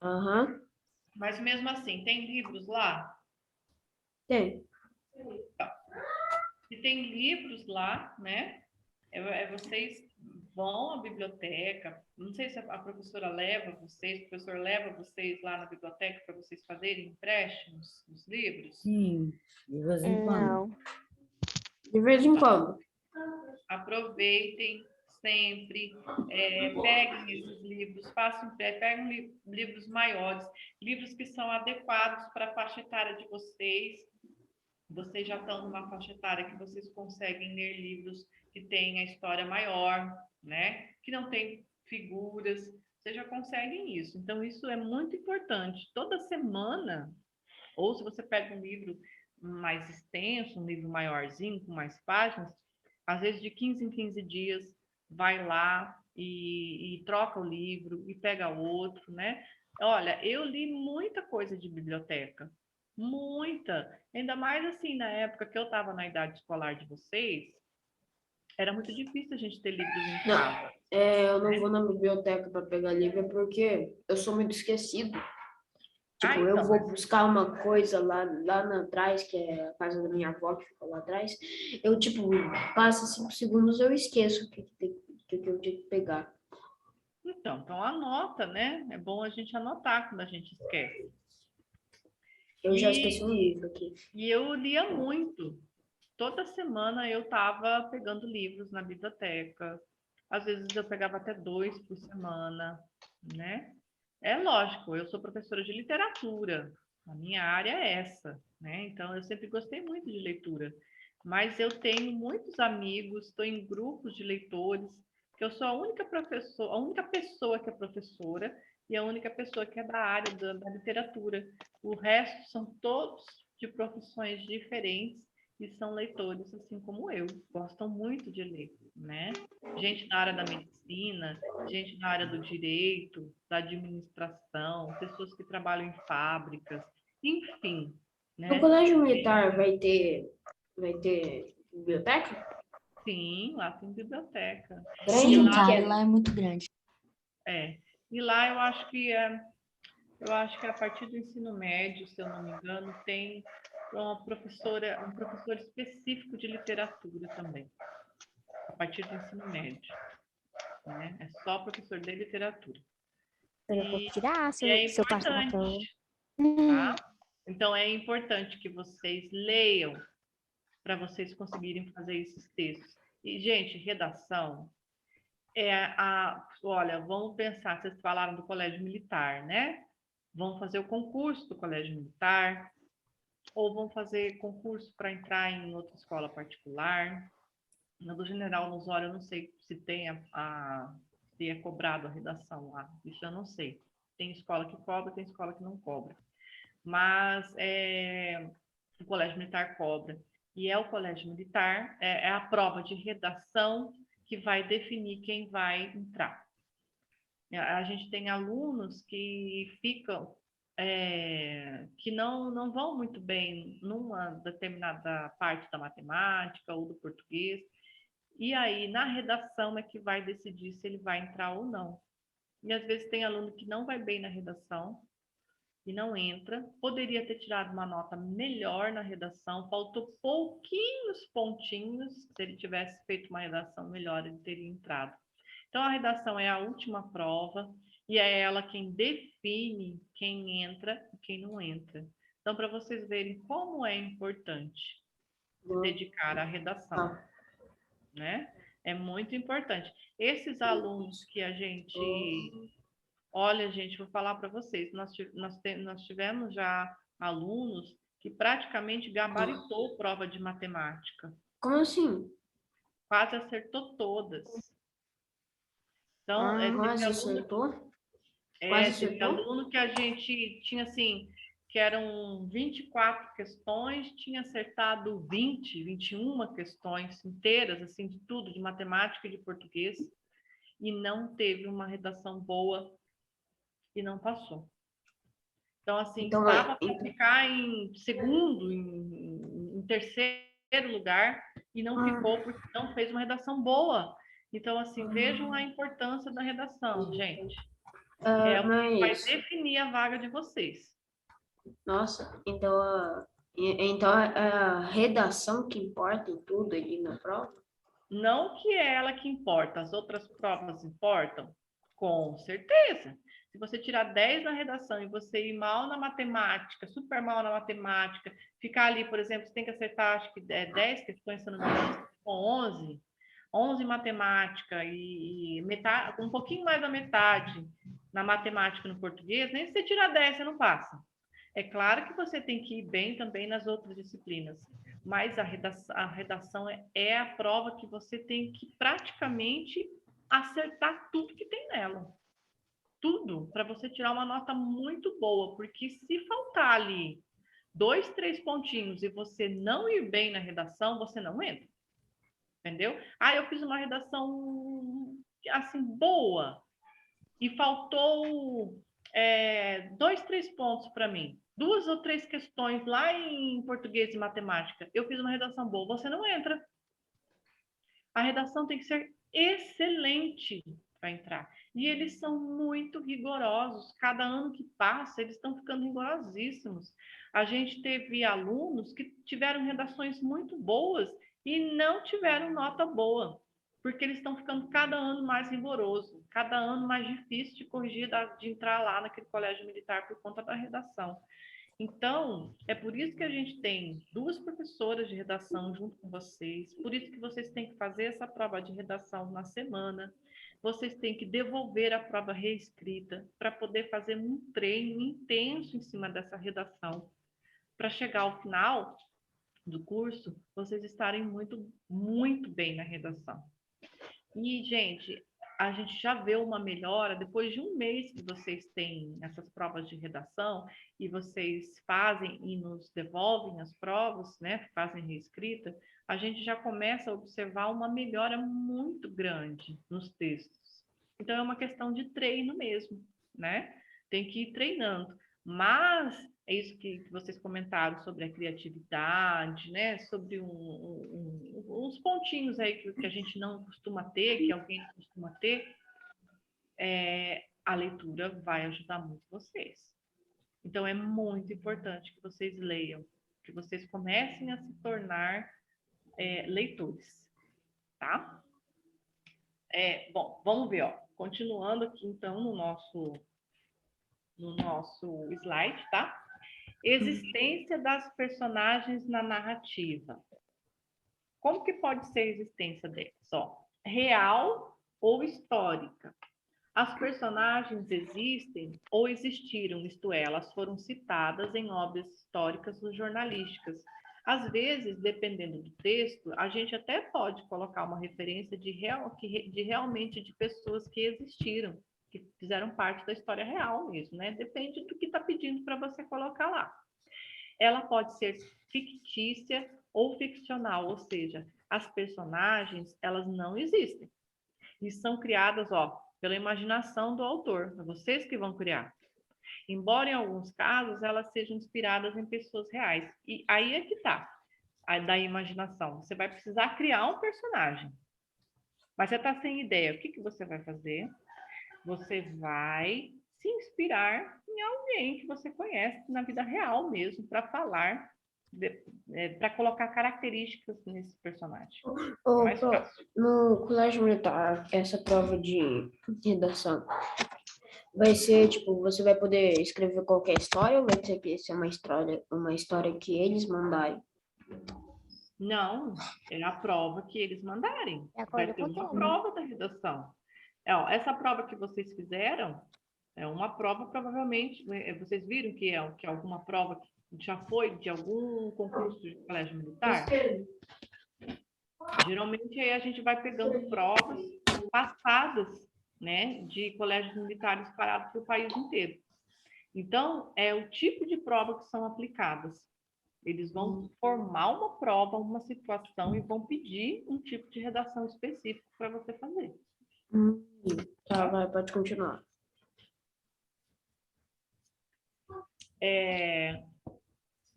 Aham. Mas mesmo assim, tem livros lá? Tem. Se tem livros lá, né? Vocês vão à biblioteca. Não sei se a professora leva vocês, o professor leva vocês lá na biblioteca para vocês fazerem empréstimos dos livros. Sim, de vez em quando. Não. De vez em quando. Aproveitem sempre, peguem esses livros, peguem livros maiores, livros que são adequados para a faixa etária de vocês. Vocês já estão numa faixa etária que vocês conseguem ler livros que têm a história maior, né? Que não tem figuras, vocês já conseguem isso. Então, isso é muito importante. Toda semana, ou se você pega um livro mais extenso, um livro maiorzinho, com mais páginas, às vezes de 15 em 15 dias, vai lá e troca o livro e pega outro, né? Olha, eu li muita coisa de biblioteca, muita. Ainda mais assim, na época que eu estava na idade escolar de vocês, era muito difícil a gente ter livros em Não, casa. eu não vou na biblioteca para pegar livro porque eu sou muito esquecido. Tipo, eu então, vou buscar uma coisa lá atrás, que é a casa da minha avó, que fica lá atrás. Eu, tipo, passa 5 segundos, eu esqueço o que eu tinha que pegar. Então anota, né? É bom a gente anotar quando a gente esquece. Eu já esqueci um livro aqui. E eu lia muito. Toda semana eu estava pegando livros na biblioteca. Às vezes eu pegava até 2 por semana, né? É lógico, eu sou professora de literatura. A minha área é essa, né? Então eu sempre gostei muito de leitura. Mas eu tenho muitos amigos, estou em grupos de leitores, que eu sou a única pessoa que é professora e a única pessoa que é da área da literatura. O resto são todos de profissões diferentes e são leitores assim como eu, gostam muito de ler, né? Gente da área da medicina, gente da área do direito, da administração, pessoas que trabalham em fábricas, enfim, né? No colégio militar vai ter biblioteca? Sim, lá tem biblioteca. Sim, Grande, cara, pequena? lá é muito grande. E lá eu acho que a partir do ensino médio, se eu não me engano, tem um professor específico de literatura também, a partir do ensino médio, né? É só professor de literatura. Eu vou tirar se E é eu passo na prova. importante, tá? Então é importante que vocês leiam para vocês conseguirem fazer esses textos. E, gente, redação olha, vamos pensar, vocês falaram do colégio militar, né? Vão fazer o concurso do colégio militar, ou vão fazer concurso para entrar em outra escola particular. Na do General Osório, eu não sei se tem se é cobrado a redação lá, isso eu não sei. Tem escola que cobra, tem escola que não cobra. Mas o colégio militar cobra. E é o colégio militar, é a prova de redação que vai definir quem vai entrar. A gente tem alunos que ficam, que não vão muito bem numa determinada parte da matemática ou do português, e aí na redação é que vai decidir se ele vai entrar ou não. E às vezes tem aluno que não vai bem na redação e não entra, poderia ter tirado uma nota melhor na redação, faltou pouquinhos pontinhos, se ele tivesse feito uma redação melhor, ele teria entrado. Então, a redação é a última prova e é ela quem define quem entra e quem não entra. Então, para vocês verem como é importante se dedicar à redação, né? É muito importante. Esses alunos que a gente... Olha, gente, vou falar para vocês, nós tivemos já alunos que praticamente gabaritou prova de matemática. Como assim? Quase acertou todas. Então, Quase acertou? teve aluno que a gente tinha assim, que eram 24 questões, tinha acertado 21 questões inteiras, assim, de tudo, de matemática e de português, e não teve uma redação boa e não passou. Então, assim, estava para ficar em segundo, em terceiro lugar, e não ficou porque não fez uma redação boa. Então, assim, vejam a importância da redação, gente. É o que vai definir a vaga de vocês. Nossa, então é a redação que importa em tudo ali na prova? Não que é ela que importa, as outras provas importam? Com certeza. Se você tirar 10 na redação e você ir mal na matemática, super mal na matemática, ficar ali, por exemplo, você tem que acertar, acho que 10 questões, se não me engano, com 11, 11 em matemática e metade, um pouquinho mais da metade na matemática e no português, nem se você tirar 10, você não passa. É claro que você tem que ir bem também nas outras disciplinas, mas a redação é a prova que você tem que praticamente acertar tudo que tem nela. Tudo, para você tirar uma nota muito boa, porque se faltar ali 2, 3 pontinhos e você não ir bem na redação, você não entra. Entendeu? Ah, eu fiz uma redação assim boa e faltou 2, 3 pontos para mim. 2 ou 3 questões lá em português e matemática. Eu fiz uma redação boa, você não entra. A redação tem que ser excelente para entrar. E eles são muito rigorosos. Cada ano que passa, eles estão ficando rigorosíssimos. A gente teve alunos que tiveram redações muito boas e não tiveram nota boa, porque eles estão ficando cada ano mais rigoroso, cada ano mais difícil de corrigir, de entrar lá naquele colégio militar por conta da redação. Então, é por isso que a gente tem 2 professoras de redação junto com vocês, por isso que vocês têm que fazer essa prova de redação na semana, vocês têm que devolver a prova reescrita para poder fazer um treino intenso em cima dessa redação, para chegar ao final do curso, vocês estarem muito, muito bem na redação. E, gente, a gente já vê uma melhora depois de um mês que vocês têm essas provas de redação e vocês fazem e nos devolvem as provas, né? Fazem reescrita, a gente já começa a observar uma melhora muito grande nos textos. Então, é uma questão de treino mesmo, né? Tem que ir treinando. Mas é isso que vocês comentaram sobre a criatividade, né? Sobre uns pontinhos aí que a gente não costuma ter, que alguém costuma ter. A leitura vai ajudar muito vocês. Então, é muito importante que vocês leiam, que vocês comecem a se tornar leitores, tá? Bom, vamos ver, ó. Continuando aqui, então, no nosso slide, tá? Existência das personagens na narrativa. Como que pode ser a existência delas? Ó, real ou histórica. As personagens existem ou existiram, isto é, elas foram citadas em obras históricas ou jornalísticas. Às vezes, dependendo do texto, a gente até pode colocar uma referência realmente de pessoas que existiram, que fizeram parte da história real mesmo, né? Depende do que está pedindo para você colocar lá. Ela pode ser fictícia ou ficcional, ou seja, as personagens, elas não existem. E são criadas, ó, pela imaginação do autor, é vocês que vão criar. Embora em alguns casos elas sejam inspiradas em pessoas reais. E aí é que tá, da imaginação. Você vai precisar criar um personagem. Mas você está sem ideia, o que você vai fazer? Você vai se inspirar em alguém que você conhece na vida real mesmo, para falar, para colocar características nesse personagem. No colégio militar, essa prova de redação vai ser, tipo, você vai poder escrever qualquer história ou vai ter que ser uma história que eles mandarem? Não, é a prova que eles mandarem. Vai ter uma com prova da redação. Essa prova que vocês fizeram é uma prova, provavelmente, vocês viram que é alguma prova que já foi de algum concurso de colégio militar? Geralmente aí a gente vai pegando provas passadas, né, de colégios militares espalhados pelo país inteiro. Então, é o tipo de prova que são aplicadas. Eles vão formar uma prova, uma situação e vão pedir um tipo de redação específico para você fazer. Tá, vai, pode continuar.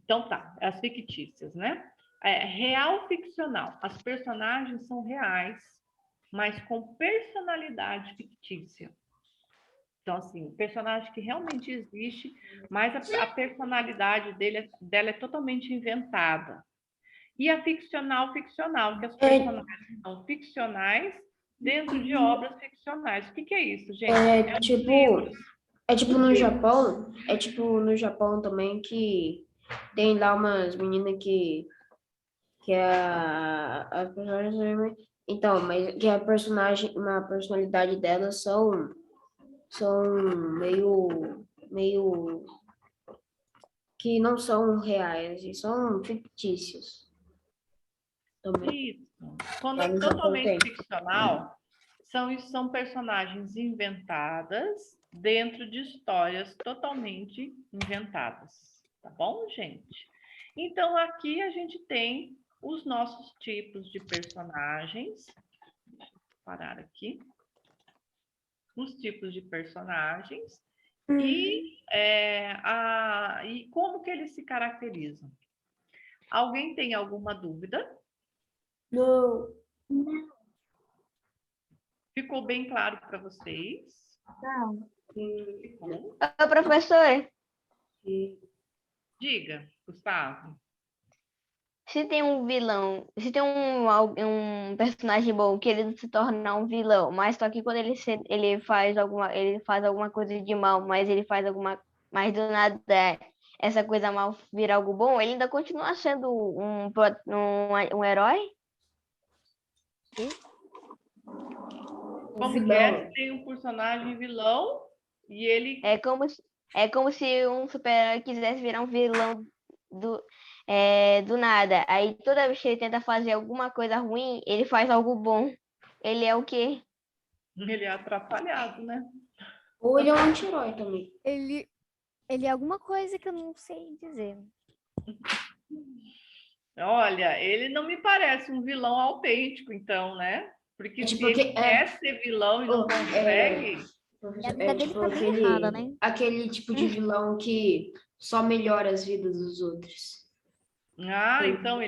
Então tá, as fictícias, né? Real ficcional. As personagens são reais, mas com personalidade fictícia. Então, assim, o personagem que realmente existe, mas a personalidade dela é totalmente inventada. E a ficcional, que as personagens são ficcionais dentro de obras ficcionais. O que é isso, gente? É tipo no Japão também, que tem lá umas meninas que as personagens Então, mas que a personagem, uma personalidade delas são meio que não são reais, e são fictícios também. Isso. Quando Lá é no Japão totalmente tem. ficcional, são personagens inventadas dentro de histórias totalmente inventadas. Tá bom, gente? Então, aqui a gente tem os nossos tipos de personagens. Deixa eu parar aqui. Os tipos de personagens e como que eles se caracterizam. Alguém tem alguma dúvida? Não. Ficou bem claro para vocês? Não. Ficou? Ô, professor, Diga, Gustavo. se tem um vilão, se tem um personagem bom que ele se torna um vilão, mas só que quando ele faz alguma coisa de mal, mas ele faz alguma, mas do nada essa coisa mal vira algo bom, ele ainda continua sendo um herói? Como que vilão. é? Tem um personagem vilão e ele... É como se um super-herói quisesse virar um vilão do nada. Aí toda vez que ele tenta fazer alguma coisa ruim, ele faz algo bom. Ele é o quê? Ele é atrapalhado, né? Ou ele é um anti-herói também. Ele é alguma coisa que eu não sei dizer. Olha, ele não me parece um vilão autêntico, então, né? Porque se ele quer ser vilão e não consegue... E a vida dele tipo tá bem errada, né? aquele tipo de vilão que só melhora as vidas dos outros. Ah, então,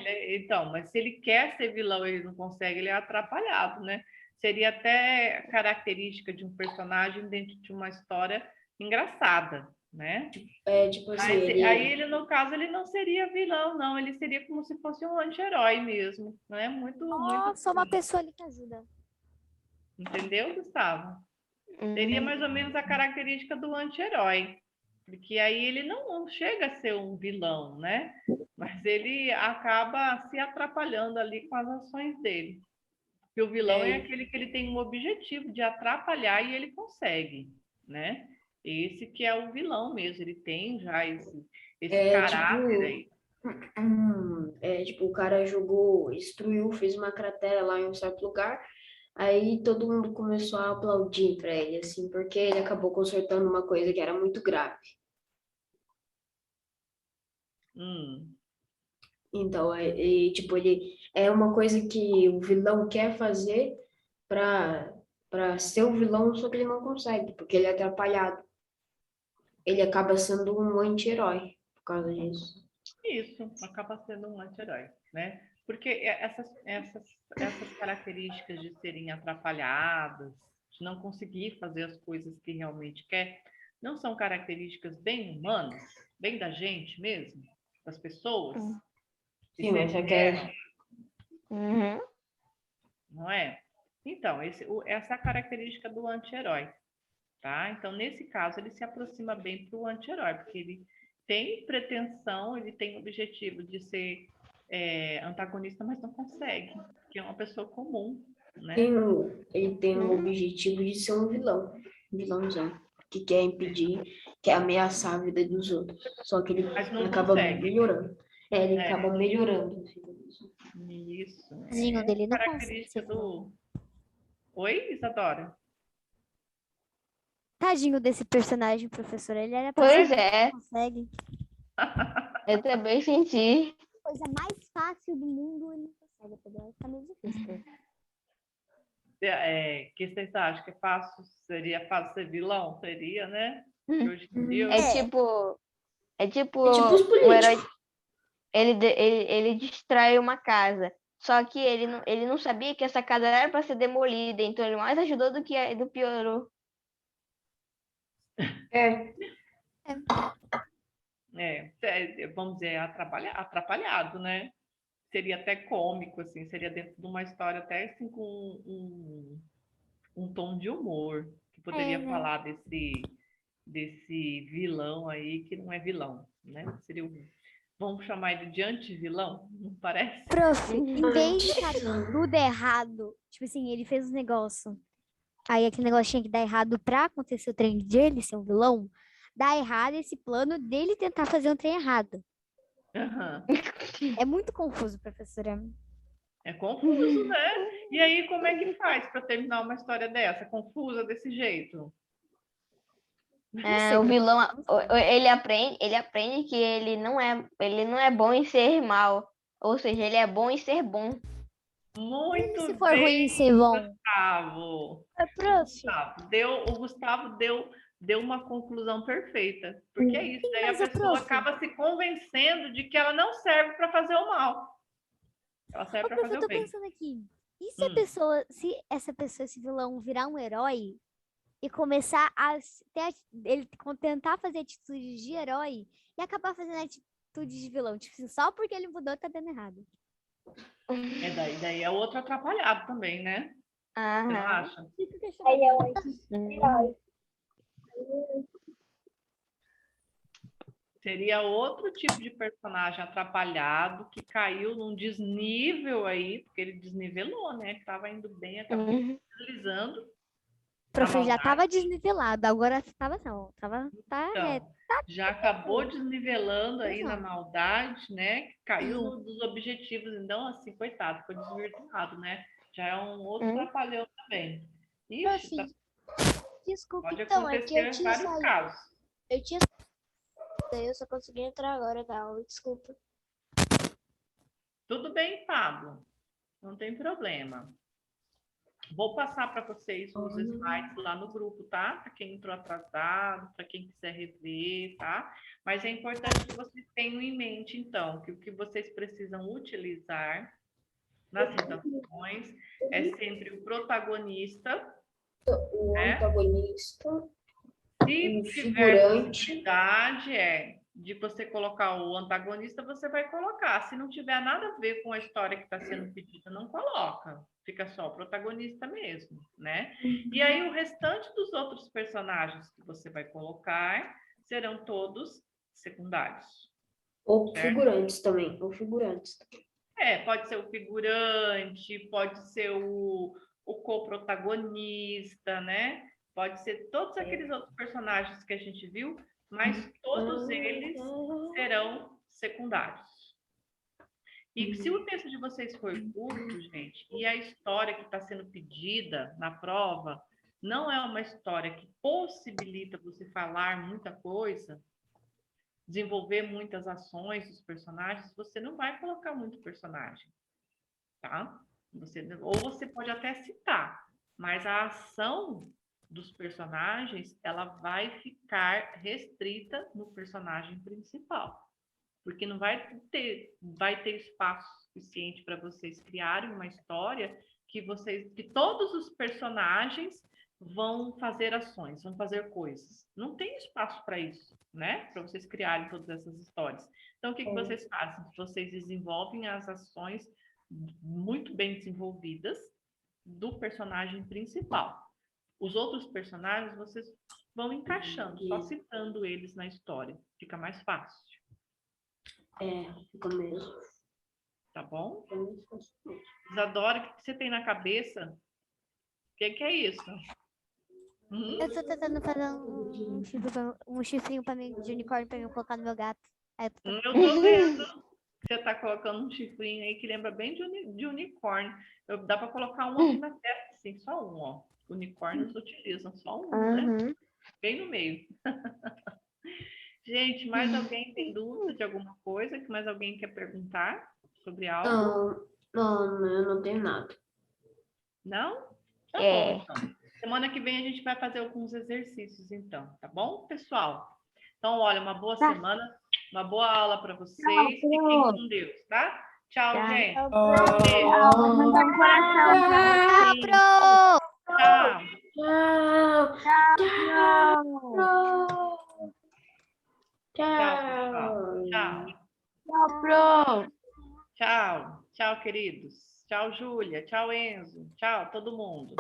mas se ele quer ser vilão e ele não consegue, ele é atrapalhado, né? Seria até característica de um personagem dentro de uma história engraçada, né? Tipo assim, Aí ele, no caso, ele não seria vilão, não, ele seria como se fosse um anti-herói mesmo, né? Muito, Só uma pessoa ali que ajuda. entendeu, Gustavo? Seria mais ou menos a característica do anti-herói, porque aí ele não chega a ser um vilão, né? Mas ele acaba se atrapalhando ali com as ações dele. Porque o vilão é aquele que ele tem um objetivo de atrapalhar e ele consegue, né? Esse que é o vilão mesmo, ele tem já esse caráter aí. Tipo, o cara jogou, destruiu, fez uma cratera lá em um certo lugar, aí todo mundo começou a aplaudir pra ele, assim, porque ele acabou consertando uma coisa que era muito grave. Então, tipo, ele é uma coisa que o vilão quer fazer para ser o vilão, só que ele não consegue, porque ele é atrapalhado. Ele acaba sendo um anti-herói por causa disso. Isso, acaba sendo um anti-herói, né? Porque essas características de serem atrapalhadas, de não conseguir fazer as coisas que realmente quer, não são características bem humanas, bem da gente mesmo, das pessoas, de Sim, mas ser é que não é? Então, essa é a característica do anti-herói, tá? Então, nesse caso, ele se aproxima bem para o anti-herói, porque ele tem pretensão, ele tem o objetivo de ser antagonista, mas não consegue, porque é uma pessoa comum, né? ele tem o objetivo de ser um vilãozão, que quer impedir, quer ameaçar a vida dos outros. Só que ele Mas não acaba consegue. melhorando. Ele acaba melhorando. Isso. Tadinho dele, não consegue Característica ser vilão. Oi, Isadora? Tadinho desse personagem, professor. Ele era pra Pois ser é, não consegue. eu também senti. Coisa mais fácil do mundo, ele não consegue. Entendeu? Fica meio difícil. Que vocês acham que seria fácil ser vilão? Seria, né? Hoje em dia, É tipo os um herói. políticos. Ele destrói uma casa. Só que ele não sabia que essa casa era para ser demolida, então ele mais ajudou do piorou. vamos dizer, atrapalhado, né? Seria até cômico, assim, seria dentro de uma história até assim, com um tom de humor, que poderia né? falar desse vilão aí, que não é vilão, né? Seria Vamos chamar ele de anti-vilão, não parece? Prof, em vez de estar tudo errado, tipo assim, ele fez um negócio. Aí aquele negócio tinha que dar errado pra acontecer o trem dele ser um vilão. Dá errado esse plano dele tentar fazer um trem errado. Aham. É muito confuso, professora. É confuso, né? E aí, como é que faz para terminar uma história dessa, confusa desse jeito? Não É, sei, o vilão, professora, não sei. ele aprende que ele não é bom em ser mal. Ou seja, ele é bom em ser bom. E Muito se for bem, ruim em ser bom? Gustavo. Prof, O Gustavo deu uma conclusão perfeita. Porque é isso, daí a mas o pessoa prof, acaba se convencendo de que ela não serve para fazer o mal. Ela serve para prof, fazer eu o tô bem. pensando aqui. E se se essa pessoa, esse vilão, virar um herói e começar a ele tentar fazer atitudes de herói e acabar fazendo atitudes de vilão? Tipo assim, só porque ele mudou tá dando errado. Daí é outro atrapalhado também, né? Você não Aham. acha? Fica o questionamento. Seria outro tipo de personagem atrapalhado que caiu num desnível aí, porque ele desnivelou, né? Que tava indo bem, acabou Uhum. deslizando na Prof, já maldade. tava desnivelado, agora tava não. Tá reto. Então, já acabou desnivelando aí na Não. maldade, né? Caiu dos objetivos. Então, assim, coitado, ficou desvirtuado, né? Já é um outro Hum. trapalhão também. Prof, Ixi, desculpa, pode então, é que eu acontecer tinha vários saído. casos. Eu tinha saído, eu só consegui entrar agora da aula, desculpa. Tudo bem, Pablo. Não tem problema. Vou passar para vocês os slides lá no grupo, tá? Para quem entrou atrasado, para quem quiser rever, tá? Mas é importante que vocês tenham em mente, então, que o que vocês precisam utilizar nas redações é sempre o protagonista, O né? antagonista, Se o tiver figurante. possibilidade de você colocar o antagonista, você vai colocar. Se não tiver nada a ver com a história que está sendo pedida, não coloca. Fica só o protagonista mesmo, né? E aí o restante dos outros personagens que você vai colocar serão todos secundários. Ou Certo? figurantes também. Ou figurantes. Pode ser o figurante, pode ser o co-protagonista, né? Pode ser todos aqueles outros personagens que a gente viu, mas todos eles serão secundários. E se o texto de vocês for curto, gente, e a história que está sendo pedida na prova não é uma história que possibilita você falar muita coisa, desenvolver muitas ações dos personagens, você não vai colocar muito personagem, tá? Ou você pode até citar, mas a ação dos personagens, ela vai ficar restrita no personagem principal, porque não vai ter espaço suficiente para vocês criarem uma história que todos os personagens vão fazer ações, vão fazer coisas. Não tem espaço para isso, né? Para vocês criarem todas essas histórias. Então, o que vocês fazem? Vocês desenvolvem as ações muito bem desenvolvidas do personagem principal. Os outros personagens, vocês vão encaixando, só citando eles na história. Fica mais fácil. Fica mesmo. Tá bom? Isadora, o que você tem na cabeça? O que é isso? Eu tô tentando fazer um chifrinho pra mim, de unicórnio pra mim colocar no meu gato. Aí Eu tô vendo que você tá colocando um chifrinho aí que lembra bem de unicórnio. Dá para colocar um aqui na testa, assim, só um, ó. Unicórnios utilizam só um, né? Bem no meio. Gente, mais alguém tem dúvida de alguma coisa? Que mais alguém quer perguntar sobre algo? Não, eu não tenho nada. Não? Tá bom, então. Semana que vem a gente vai fazer alguns exercícios, então, tá bom, pessoal? Então, olha, uma boa semana, uma boa aula para vocês. Fiquem com Deus, tá? Tchau, gente. Manda um coração pra você. Tchau, Tchau. Tchau. Tchau. Tchau, Pro. Tchau. Tchau, queridos. Tchau, Júlia. Tchau, Enzo. Tchau, todo mundo.